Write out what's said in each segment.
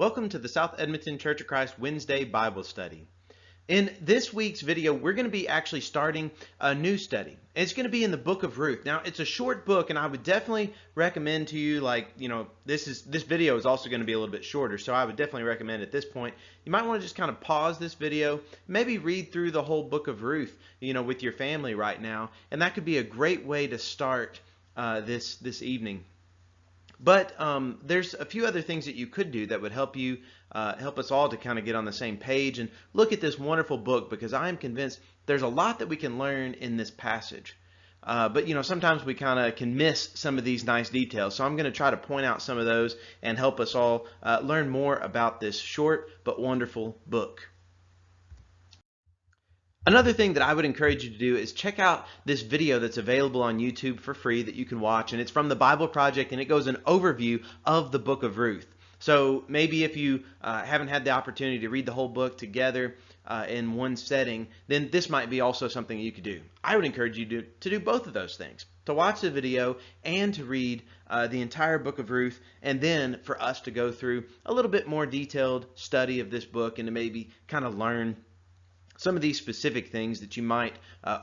Welcome to the South Edmonton Church of Christ Wednesday Bible Study. In this week's video, we're going to be actually starting a new study. It's going to be in the book of Ruth. Now, it's a short book, and I would definitely recommend to you, this video is also going to be a little bit shorter, so I would definitely recommend at this point, you might want to just kind of pause this video, maybe read through the whole book of Ruth, with your family right now, and that could be a great way to start this evening. But there's a few other things that you could do that would help you, help us all to kind of get on the same page and look at this wonderful book, because I am convinced there's a lot that we can learn in this passage. But sometimes we kind of can miss some of these nice details. So I'm going to try to point out some of those and help us all learn more about this short but wonderful book. Another thing that I would encourage you to do is check out this video that's available on YouTube for free that you can watch, and it's from the Bible Project, and it goes an overview of the book of Ruth. So maybe if you haven't had the opportunity to read the whole book together in one setting, then this might be also something you could do. I would encourage you to do both of those things, to watch the video and to read the entire book of Ruth, and then for us to go through a little bit more detailed study of this book and to maybe kind of learn some of these specific things that you might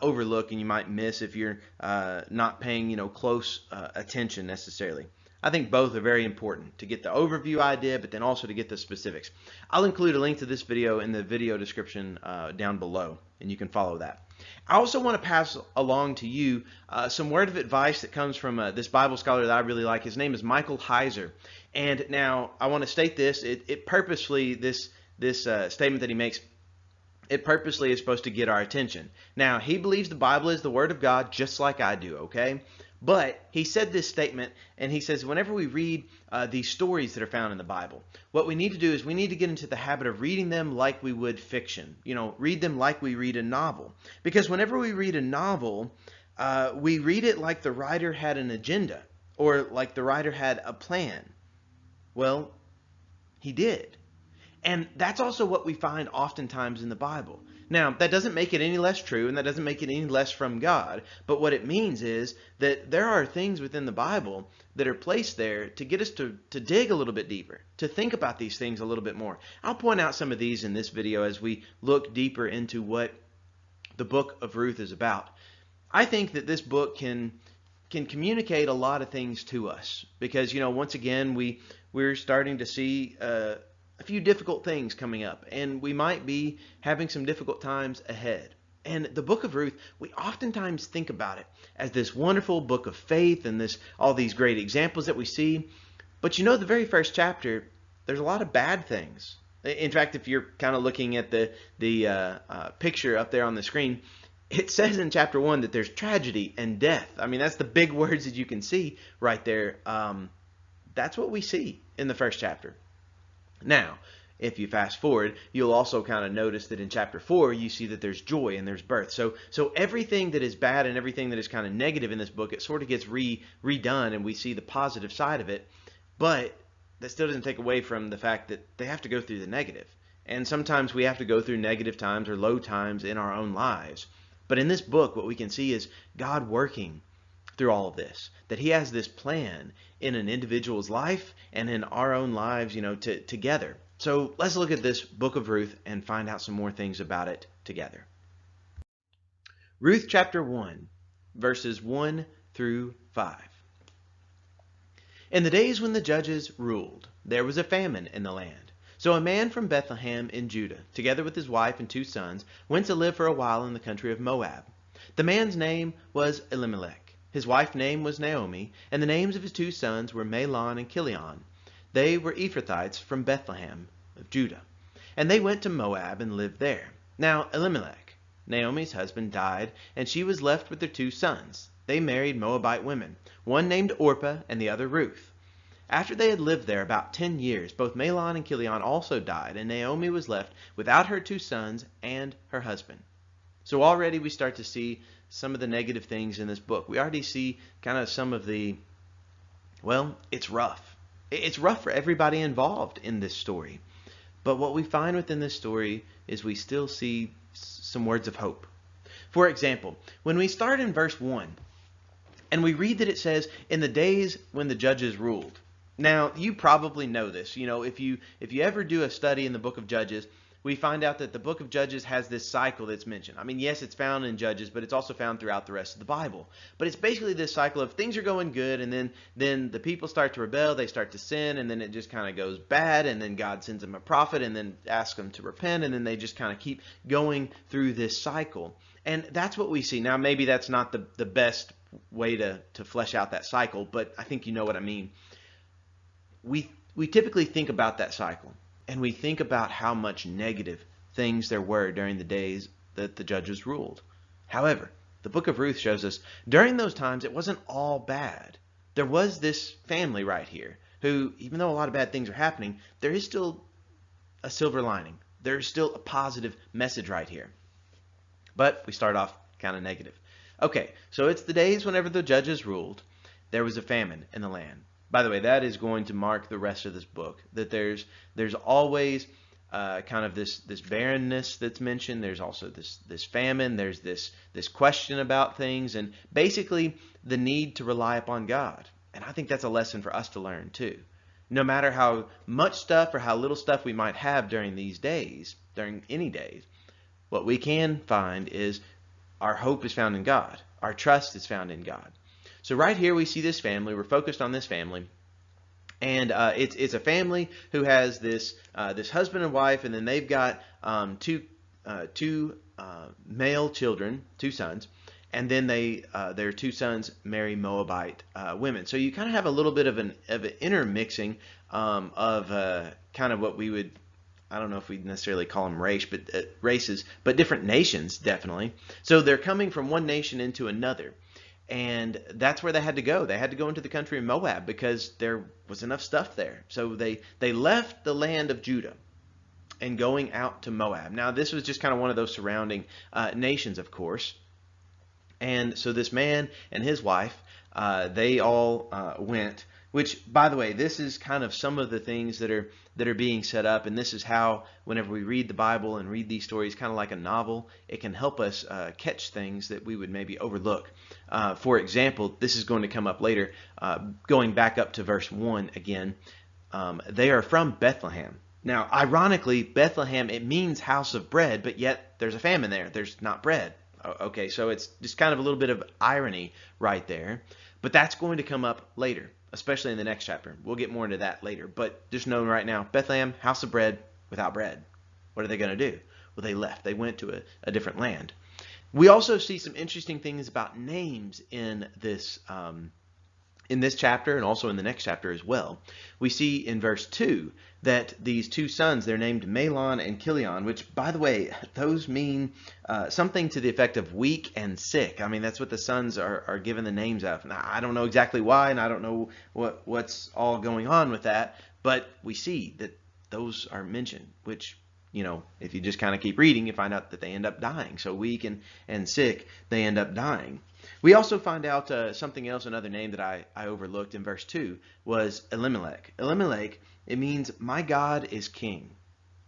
overlook and you might miss if you're not paying close attention necessarily. I think both are very important, to get the overview idea, but then also to get the specifics. I'll include a link to this video in the video description down below, and you can follow that. I also want to pass along to you some word of advice that comes from this Bible scholar that I really like. His name is Michael Heiser. And now I want to state this, it purposely, this statement that he makes, it purposely is supposed to get our attention. Now, he believes the Bible is the Word of God, just like I do, okay? But he said this statement, and he says whenever we read these stories that are found in the Bible, what we need to do is we need to get into the habit of reading them like we would fiction. Read them like we read a novel. Because whenever we read a novel, we read it like the writer had an agenda, or like the writer had a plan. Well, he did. And that's also what we find oftentimes in the Bible. Now, that doesn't make it any less true, and that doesn't make it any less from God. But what it means is that there are things within the Bible that are placed there to get us to dig a little bit deeper, to think about these things a little bit more. I'll point out some of these in this video as we look deeper into what the book of Ruth is about. I think that this book can communicate a lot of things to us, because once again we're starting to see a few difficult things coming up, and we might be having some difficult times ahead. And the book of Ruth, we oftentimes think about it as this wonderful book of faith and all these great examples that we see. But the very first chapter, there's a lot of bad things. In fact, if you're kind of looking at the picture up there on the screen, it says in chapter 1 that there's tragedy and death. I mean, that's the big words that you can see right there. That's what we see in the first chapter. Now, if you fast forward, you'll also kind of notice that in chapter 4, you see that there's joy and there's birth. So everything that is bad and everything that is kind of negative in this book, it sort of gets redone, and we see the positive side of it. But that still doesn't take away from the fact that they have to go through the negative. And sometimes we have to go through negative times or low times in our own lives. But in this book, what we can see is God working through all of this, that he has this plan in an individual's life and in our own lives, together. So let's look at this book of Ruth and find out some more things about it together. Ruth chapter 1, verses 1 through 5. In the days when the judges ruled, there was a famine in the land. So a man from Bethlehem in Judah, together with his wife and 2 sons, went to live for a while in the country of Moab. The man's name was Elimelech. His wife's name was Naomi, and the names of his 2 sons were Mahlon and Chilion. They were Ephrathites from Bethlehem of Judah. And they went to Moab and lived there. Now Elimelech, Naomi's husband, died, and she was left with their 2 sons. They married Moabite women, one named Orpah and the other Ruth. After they had lived there about 10 years, both Mahlon and Chilion also died, and Naomi was left without her 2 sons and her husband. So already we start to see some of the negative things in this book. We already see kind of some of it's rough. It's rough for everybody involved in this story. But what we find within this story is we still see some words of hope. For example, when we start in verse 1 and we read that it says, in the days when the judges ruled, Now, you probably know this. If you ever do a study in the book of Judges, we find out that the book of Judges has this cycle that's mentioned. I mean, yes, it's found in Judges, but it's also found throughout the rest of the Bible. But it's basically this cycle of things are going good, and then the people start to rebel, they start to sin, and then it just kind of goes bad, and then God sends them a prophet and then asks them to repent, and then they just kind of keep going through this cycle. And that's what we see. Now, maybe that's not the best way to flesh out that cycle, but I think you know what I mean. We typically think about that cycle, and we think about how much negative things there were during the days that the judges ruled. However, the book of Ruth shows us during those times it wasn't all bad. There was this family right here who, even though a lot of bad things are happening, there is still a silver lining. There's still a positive message right here. But we start off kind of negative. Okay, so it's the days whenever the judges ruled. There was a famine in the land. By the way, that is going to mark the rest of this book. That there's always kind of this barrenness that's mentioned. There's also this famine. There's this question about things, and basically the need to rely upon God. And I think that's a lesson for us to learn too. No matter how much stuff or how little stuff we might have during these days, during any days, what we can find is our hope is found in God. Our trust is found in God. So right here we see this family. We're focused on this family, and it's a family who has this husband and wife, and then they've got two male children, two sons, and then their two sons marry Moabite women. So you kind of have a little bit of an intermixing of kind of what we would, I don't know if we'd necessarily call them races, but different nations definitely. So they're coming from one nation into another. And that's where they had to go. They had to go into the country of Moab because there was enough stuff there. So they left the land of Judah and going out to Moab. Now, this was just kind of one of those surrounding nations, of course. And so this man and his wife, they all went. Which, by the way, this is kind of some of the things that are being set up, and this is how, whenever we read the Bible and read these stories, kind of like a novel, it can help us catch things that we would maybe overlook. For example, this is going to come up later. Going back up to verse 1 again, they are from Bethlehem. Now, ironically, Bethlehem, it means house of bread, but yet there's a famine there. There's not bread. Okay, so it's just kind of a little bit of irony right there. But that's going to come up later, especially in the next chapter. We'll get more into that later. But just know right now, Bethlehem, house of bread without bread. What are they going to do? Well, they left. They went to a different land. We also see some interesting things about names in this chapter and also in the next chapter as well. We see in verse 2 that these two sons, they're named Mahlon and Chilion, which, by the way, those mean something to the effect of weak and sick. I mean, that's what the sons are given the names of. Now, I don't know exactly why, and I don't know what's all going on with that, but we see that those are mentioned, which, if you just kind of keep reading, you find out that they end up dying. So weak and sick, they end up dying. We also find out something else, another name that I overlooked in verse 2 was Elimelech. Elimelech, it means my God is king.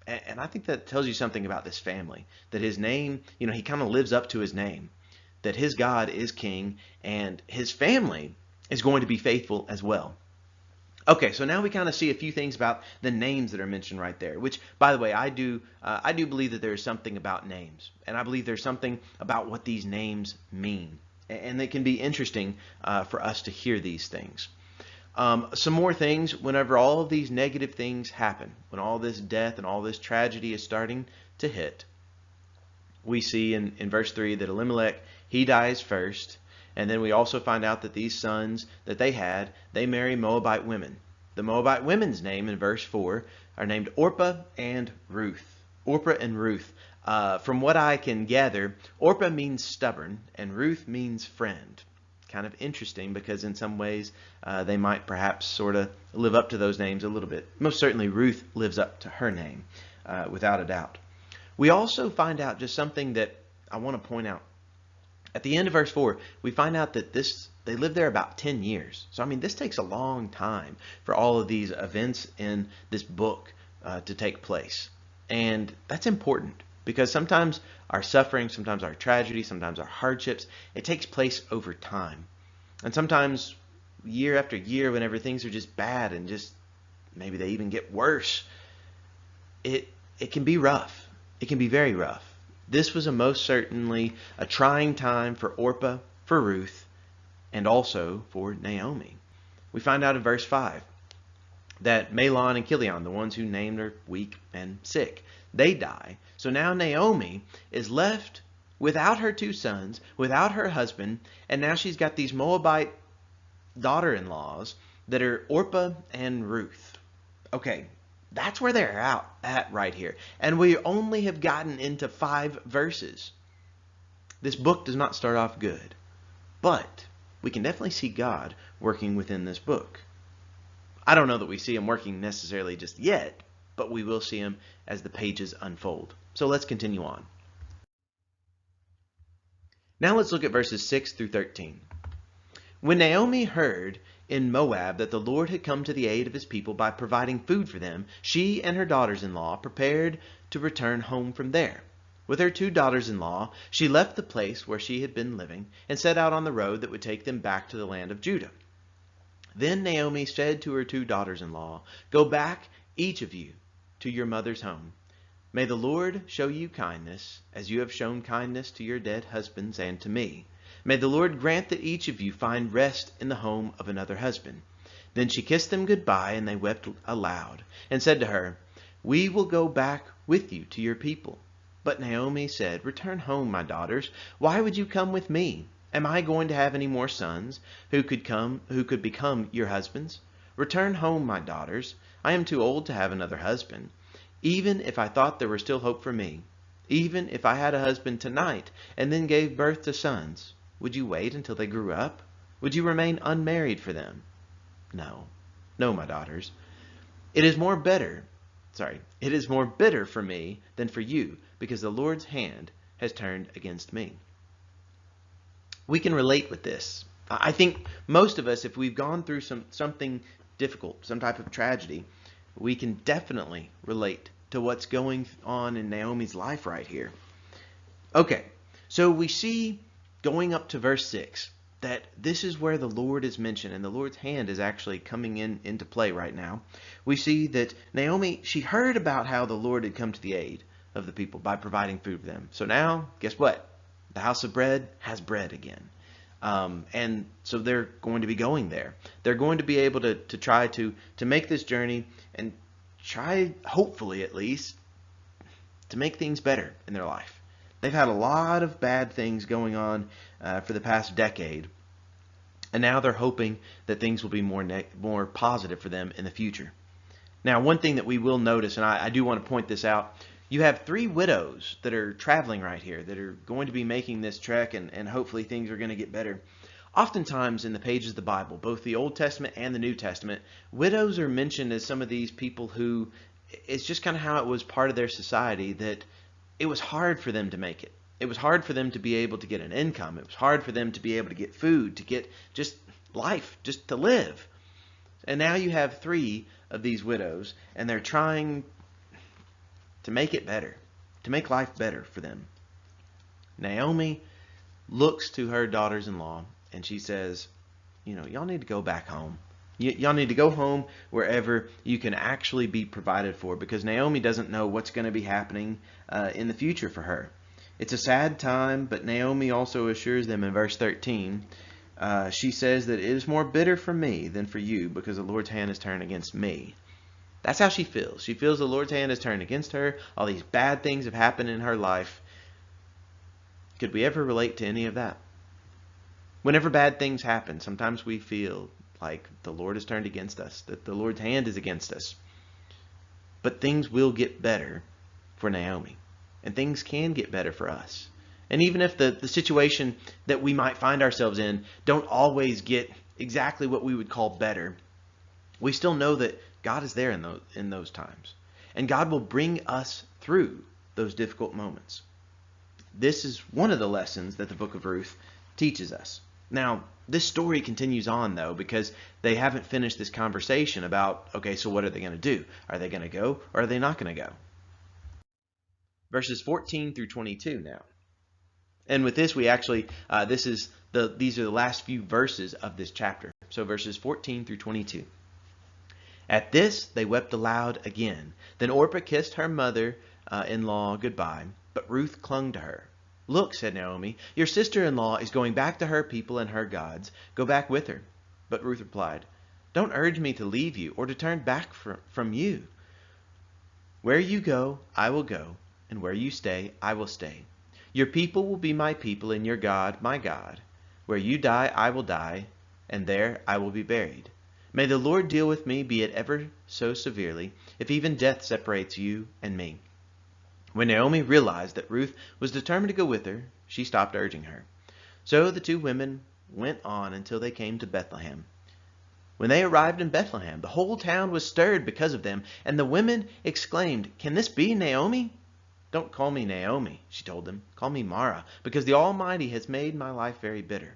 And I think that tells you something about this family, that his name, he kind of lives up to his name, that his God is king and his family is going to be faithful as well. Okay, so now we kind of see a few things about the names that are mentioned right there, which, by the way, I do believe that there's something about names, and I believe there's something about what these names mean. And it can be interesting for us to hear these things. Some more things, whenever all of these negative things happen, when all this death and all this tragedy is starting to hit, we see in verse 3 that Elimelech, he dies first. And then we also find out that these sons that they had, they marry Moabite women. The Moabite women's name in verse 4 are named Orpah and Ruth. Orpah and Ruth. From what I can gather, Orpah means stubborn and Ruth means friend. Kind of interesting because in some ways they might perhaps sort of live up to those names a little bit. Most certainly Ruth lives up to her name, without a doubt. We also find out just something that I want to point out. At the end of verse 4, we find out that they lived there about 10 years. So, I mean, this takes a long time for all of these events in this book to take place. And that's important because sometimes our suffering, sometimes our tragedy, sometimes our hardships, it takes place over time. And sometimes year after year, whenever things are just bad and just maybe they even get worse, it can be rough. It can be very rough. This was most certainly a trying time for Orpah, for Ruth, and also for Naomi. We find out in verse 5 that Mahlon and Chilion, the ones who named her weak and sick, they die. So now Naomi is left without her two sons, without her husband, and now she's got these Moabite daughter-in-laws that are Orpah and Ruth. Okay, that's where they're at right here. And we only have gotten into 5 verses. This book does not start off good, but we can definitely see God working within this book. I don't know that we see him working necessarily just yet, but we will see him as the pages unfold. So let's continue on. Now let's look at verses 6 through 13. When Naomi heard in Moab that the Lord had come to the aid of his people by providing food for them, she and her daughters-in-law prepared to return home from there. With her 2 daughters-in-law, she left the place where she had been living and set out on the road that would take them back to the land of Judah. Then Naomi said to her 2 daughters-in-law, "Go back, each of you, to your mother's home. May the Lord show you kindness, as you have shown kindness to your dead husbands and to me. May the Lord grant that each of you find rest in the home of another husband." Then she kissed them goodbye, and they wept aloud, and said to her, "We will go back with you to your people." But Naomi said, "Return home, my daughters. Why would you come with me? Am I going to have any more sons who could become your husbands? Return home, my daughters. I am too old to have another husband. Even if I thought there were still hope for me, even if I had a husband tonight and then gave birth to sons, would you wait until they grew up? Would you remain unmarried for them? No, no, my daughters. It is more bitter for me than for you, because the Lord's hand has turned against me." We can relate with this. I think most of us, if we've gone through something difficult, some type of tragedy, we can definitely relate to what's going on in Naomi's life right here. Okay, so we see going up to verse 6 that this is where the Lord is mentioned, and the Lord's hand is actually coming into play right now. We see that Naomi, she heard about how the Lord had come to the aid of the people by providing food for them. So now, guess what? The house of bread has bread again. And so they're going to be going there. They're going to be able to try to make this journey and try, hopefully at least, to make things better in their life. They've had a lot of bad things going on for the past decade. And now they're hoping that things will be more positive for them in the future. Now, one thing that we will notice, and I do want to point this out, you have 3 widows that are traveling right here, that are going to be making this trek, and hopefully things are going to get better. Oftentimes in the pages of the Bible, both the Old Testament and the New Testament, widows are mentioned as some of these people who, it's just kind of how it was part of their society, that it was hard for them to make it. It was hard for them to be able to get an income. It was hard for them to be able to get food, to get just life, just to live. And now you have 3 of these widows, and they're trying to make it better, to make life better for them. Naomi looks to her daughters-in-law and she says, y'all need to go back home. Y'all need to go home wherever you can actually be provided for, because Naomi doesn't know what's going to be happening in the future for her. It's a sad time, but Naomi also assures them in verse 13, she says that it is more bitter for me than for you, because the Lord's hand has turned against me. That's how she feels. She feels the Lord's hand has turned against her. All these bad things have happened in her life. Could we ever relate to any of that? Whenever bad things happen, sometimes we feel like the Lord has turned against us, that the Lord's hand is against us. But things will get better for Naomi, and things can get better for us. And even if the situation that we might find ourselves in don't always get exactly what we would call better, we still know that God is there in those times. And God will bring us through those difficult moments. This is one of the lessons that the book of Ruth teaches us. Now, this story continues on, though, because they haven't finished this conversation about, okay, so what are they going to do? Are they going to go, or are they not going to go? Verses 14 through 22 now. And with this, we actually, these are the last few verses of this chapter. So verses 14 through 22. At this they wept aloud again. Then Orpah kissed her mother-in-law goodbye, but Ruth clung to her. Look, said Naomi, your sister-in-law is going back to her people and her gods. Go back with her. But Ruth replied, don't urge me to leave you or to turn back from you. Where you go, I will go, and where you stay, I will stay. Your people will be my people, and your God, my God. Where you die, I will die, and there I will be buried. May the Lord deal with me, be it ever so severely, if even death separates you and me. When Naomi realized that Ruth was determined to go with her, she stopped urging her. So the two women went on until they came to Bethlehem. When they arrived in Bethlehem, the whole town was stirred because of them, and the women exclaimed, can this be Naomi? Don't call me Naomi, she told them. Call me Mara, because the Almighty has made my life very bitter.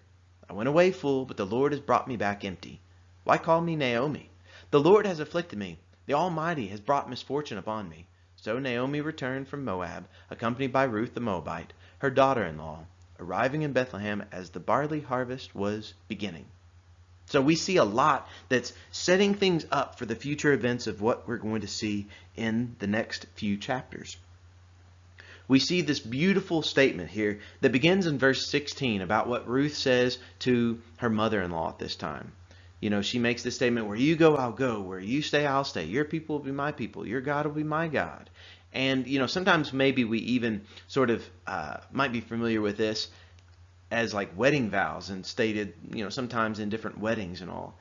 I went away full, but the Lord has brought me back empty. Why call me Naomi? The Lord has afflicted me. The Almighty has brought misfortune upon me. So Naomi returned from Moab, accompanied by Ruth the Moabite, her daughter-in-law, arriving in Bethlehem as the barley harvest was beginning. So we see a lot that's setting things up for the future events of what we're going to see in the next few chapters. We see this beautiful statement here that begins in verse 16 about what Ruth says to her mother-in-law at this time. You know, she makes this statement, where you go, I'll go. Where you stay, I'll stay. Your people will be my people. Your God will be my God. And, you know, sometimes maybe we even sort of might be familiar with this as like wedding vows and stated, you know, sometimes in different weddings and all.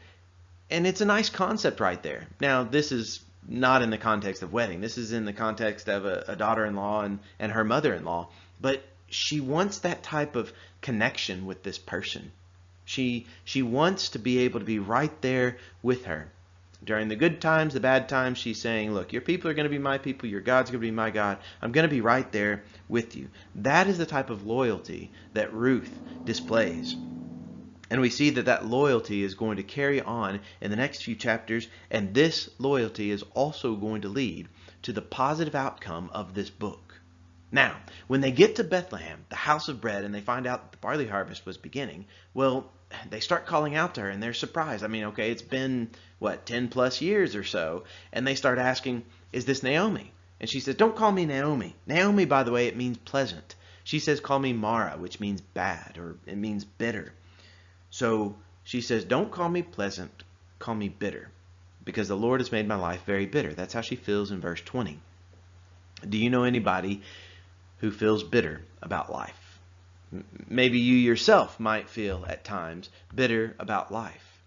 And it's a nice concept right there. Now, this is not in the context of wedding. This is in the context of a daughter-in-law and her mother-in-law. But she wants that type of connection with this person. She wants to be able to be right there with her. During the good times, the bad times, she's saying, look, your people are going to be my people. Your God's going to be my God. I'm going to be right there with you. That is the type of loyalty that Ruth displays. And we see that that loyalty is going to carry on in the next few chapters. And this loyalty is also going to lead to the positive outcome of this book. Now, when they get to Bethlehem, the house of bread, and they find out that the barley harvest was beginning, well, they start calling out to her, and they're surprised. I mean, okay, it's been, 10 plus years or so, and they start asking, is this Naomi? And she says, don't call me Naomi. Naomi, by the way, it means pleasant. She says, call me Mara, which means bad, or it means bitter. So she says, don't call me pleasant, call me bitter, because the Lord has made my life very bitter. That's how she feels in verse 20. Do you know anybody who feels bitter about life? Maybe you yourself might feel at times bitter about life.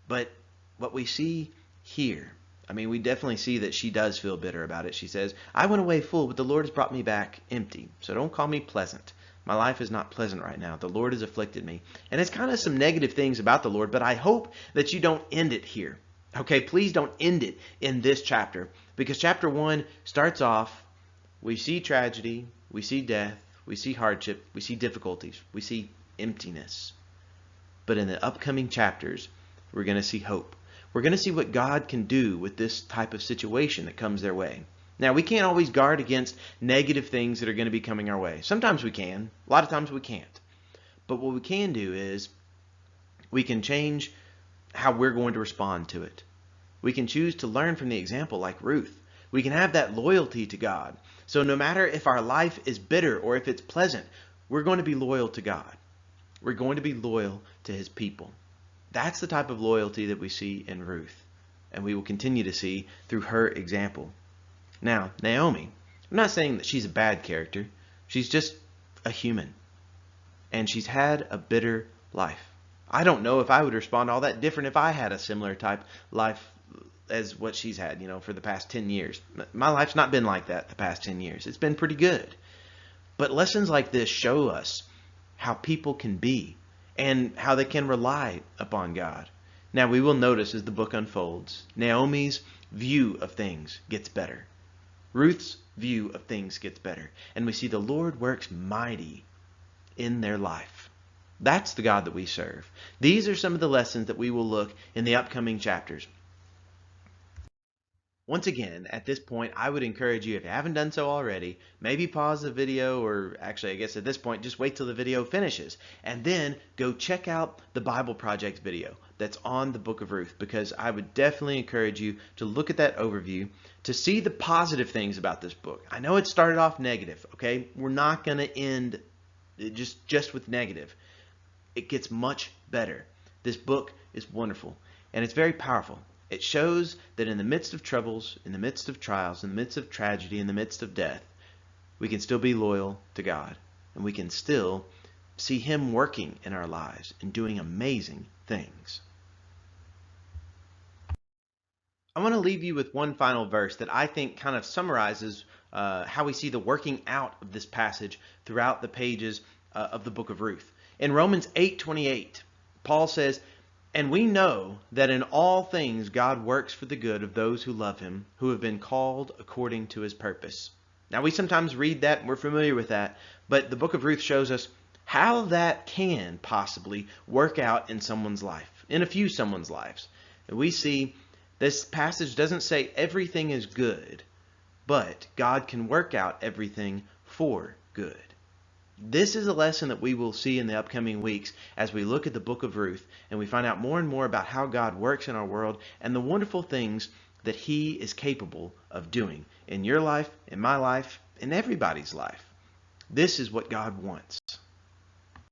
But what we see here, I mean, we definitely see that she does feel bitter about it. She says, I went away full, but the Lord has brought me back empty. So don't call me pleasant. My life is not pleasant right now. The Lord has afflicted me. And it's kind of some negative things about the Lord, but I hope that you don't end it here. Okay, please don't end it in this chapter, because chapter 1 starts off, we see tragedy, we see death, we see hardship, we see difficulties, we see emptiness. But in the upcoming chapters, we're going to see hope. We're going to see what God can do with this type of situation that comes their way. Now, we can't always guard against negative things that are going to be coming our way. Sometimes we can. A lot of times we can't. But what we can do is we can change how we're going to respond to it. We can choose to learn from the example like Ruth. We can have that loyalty to God. So no matter if our life is bitter or if it's pleasant, we're going to be loyal to God. We're going to be loyal to His people. That's the type of loyalty that we see in Ruth, and we will continue to see through her example. Now, Naomi, I'm not saying that she's a bad character. She's just a human, and she's had a bitter life. I don't know if I would respond all that different if I had a similar type life as what she's had, for the past 10 years. My life's not been like that the past 10 years. It's been pretty good. But lessons like this show us how people can be and how they can rely upon God. Now, we will notice as the book unfolds, Naomi's view of things gets better. Ruth's view of things gets better. And we see the Lord works mighty in their life. That's the God that we serve. These are some of the lessons that we will look in the upcoming chapters. Once again, at this point, I would encourage you, if you haven't done so already, maybe pause the video, or actually, I guess at this point, just wait till the video finishes, and then go check out the Bible Project video that's on the book of Ruth, because I would definitely encourage you to look at that overview to see the positive things about this book. I know it started off negative, okay? We're not going to end just with negative. It gets much better. This book is wonderful, and it's very powerful. It shows that in the midst of troubles, in the midst of trials, in the midst of tragedy, in the midst of death, we can still be loyal to God, and we can still see Him working in our lives and doing amazing things. I want to leave you with one final verse that I think kind of summarizes how we see the working out of this passage throughout the pages of the book of Ruth. In Romans 8:28, Paul says, "And we know that in all things God works for the good of those who love Him, who have been called according to His purpose." Now, we sometimes read that and we're familiar with that, but the book of Ruth shows us how that can possibly work out in someone's life, in a few someone's lives. And we see this passage doesn't say everything is good, but God can work out everything for good. This is a lesson that we will see in the upcoming weeks as we look at the book of Ruth and we find out more and more about how God works in our world and the wonderful things that He is capable of doing in your life, in my life, in everybody's life. This is what God wants.